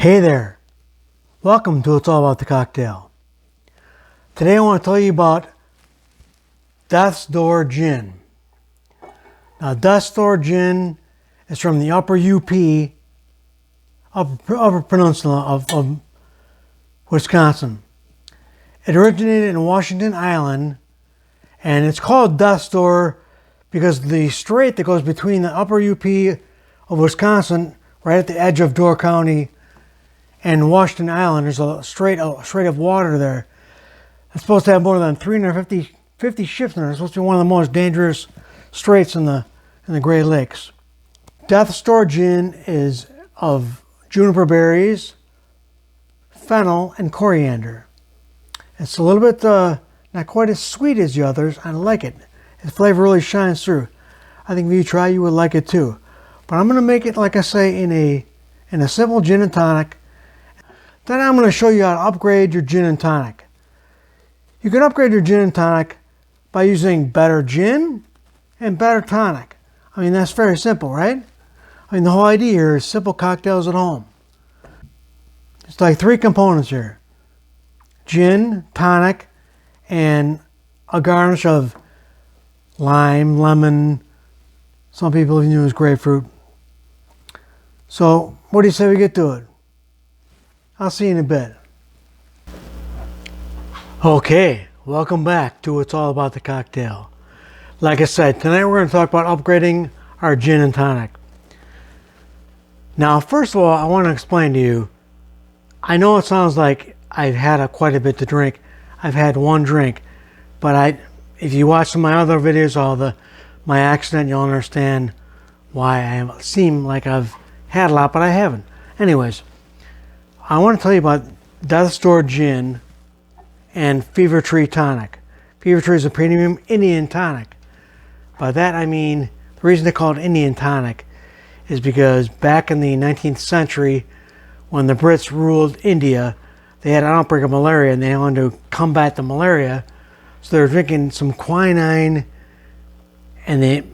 Hey there, welcome to It's All About the Cocktail. Today I want to tell you about Death's Door Gin. Now Death's Door Gin is from the upper UP, upper peninsula of Wisconsin. It originated in Washington Island, and it's called Death's Door because the strait that goes between the upper UP of Wisconsin, right at the edge of Door County, and Washington Island, there's a strait of water there. It's supposed to have more than 350 ships in it. It's supposed to be one of the most dangerous straits in the Great Lakes. Death's Door Gin is of juniper berries, fennel, and coriander. It's a little bit not quite as sweet as the others. I like it. Its flavor really shines through. I think if you try, you would like it too. But I'm going to make it, like I say, in a simple gin and tonic. Then I'm going to show you how to upgrade your gin and tonic. You can upgrade your gin and tonic by using better gin and better tonic. I mean, that's very simple, right? I mean, the whole idea here is simple cocktails at home. It's like three components here: gin, tonic, and a garnish of lime, lemon. Some people even use grapefruit. So, what do you say we get to it? I'll see you in a bit. Okay, welcome back to It's All About the Cocktail. Like I said, tonight we're going to talk about upgrading our gin and tonic. Now, first of all, I want to explain to you, I know it sounds like I've had quite a bit to drink. I've had one drink, but if you watch some of my other videos, my accent, you'll understand why I seem like I've had a lot, but I haven't. Anyways, I want to tell you about Death's Door Gin and Fever Tree Tonic. Fever Tree is a premium Indian tonic. By that I mean, the reason they call it Indian tonic is because back in the 19th century, when the Brits ruled India, they had an outbreak of malaria and they wanted to combat the malaria. So they were drinking some quinine and they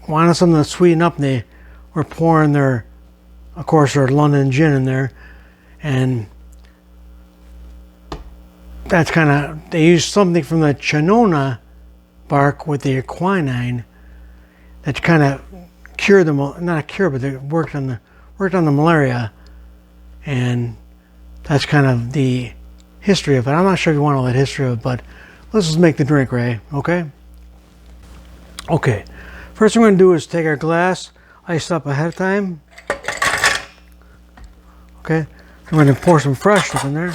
wanted something to sweeten up, and they were pouring their London gin in there. And that's they used something from the chinona bark with the quinine that kind of cured them, not a cure, but they worked on the malaria. And that's kind of the history of it. I'm not sure if you want all that history of it, but let's just make the drink, Ray, okay? Okay, first thing we're going to do is take our glass, iced up ahead of time. Okay, I'm going to pour some fresh stuff in there.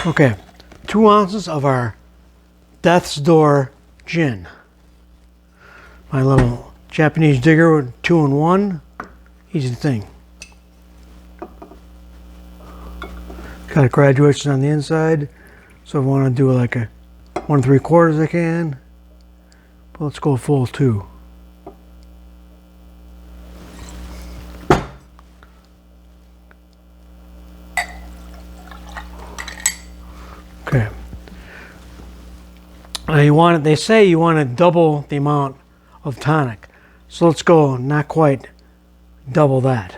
Okay, 2 ounces of our Death's Door Gin. My little Japanese digger with 2-in-1. Easy thing. Got a graduation on the inside, so if I want to do like a 1 3/4 I can, but let's go full 2. Okay. Now they say you want to double the amount of tonic, so let's go not quite double that.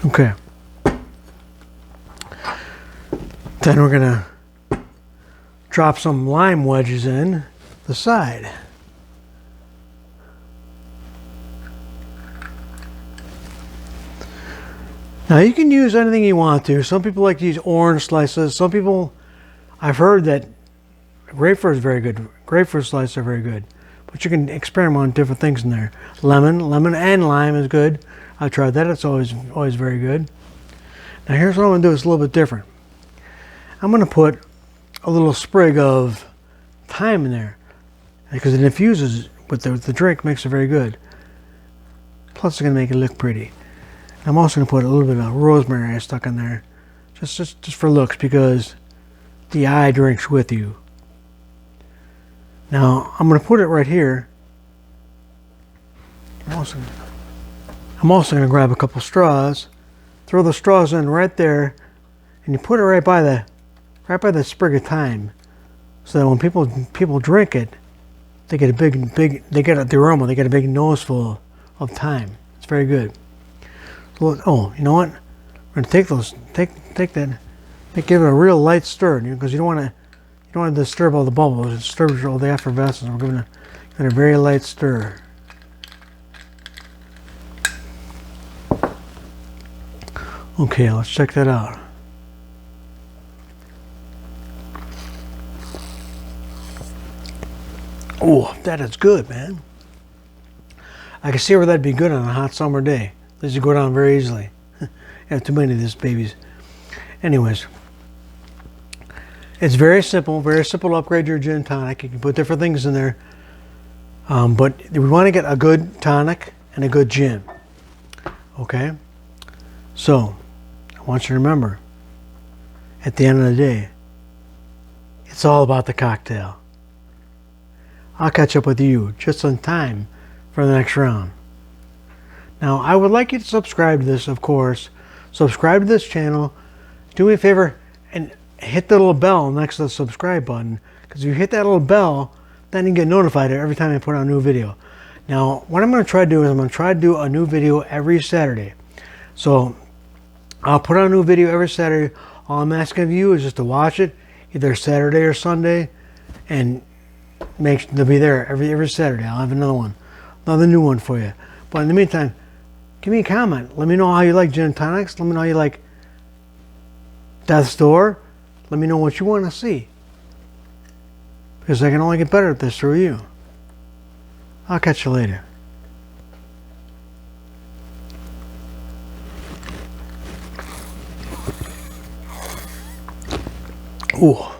Okay. Then we're going to drop some lime wedges in the side. Now you can use anything you want to. Some people like to use orange slices. Some people, I've heard that grapefruit is very good. Grapefruit slices are very good. But you can experiment on different things in there. Lemon and lime is good. I tried that. It's always very good. Now here's what I'm going to do. It's a little bit different. I'm going to put a little sprig of thyme in there because it infuses with the drink, makes it very good. Plus it's going to make it look pretty. I'm also going to put a little bit of rosemary I stuck in there just for looks, because the eye drinks with you. Now I'm going to put it right here. I'm also I'm also going to grab a couple straws, throw the straws in right there, and you put it right by the sprig of thyme, so that when people drink it, they get they get the aroma, they get a big noseful of thyme. It's very good. So, oh, you know what? We're going to take that, give it a real light stir, because you don't want to disturb all the bubbles, it disturbs all the effervescence. We're going to give it a very light stir. Okay, let's check that out. Oh, that is good, man. I can see where that'd be good on a hot summer day. This would go down very easily. I have too many of these babies. Anyways, it's very simple to upgrade your gin tonic. You can put different things in there, but we want to get a good tonic and a good gin. Okay, so I want you to remember, at the end of the day, it's all about the cocktail. I'll catch up with you just in time for the next round. Now, I would like you to subscribe to this, of course. Subscribe to this channel. Do me a favor and hit the little bell next to the subscribe button, because if you hit that little bell, then you get notified every time I put out a new video. Now, what I'm going to try to do is I'm going to try to do a new video every Saturday. So I'll put out a new video every Saturday. All I'm asking of you is just to watch it either Saturday or Sunday, and they'll be there every Saturday. I'll have another new one for you. But in the meantime, give me a comment. Let me know how you like gin tonics. Let me know how you like Death's Door. Let me know what you want to see, because I can only get better at this through you. I'll catch you later. Ooh.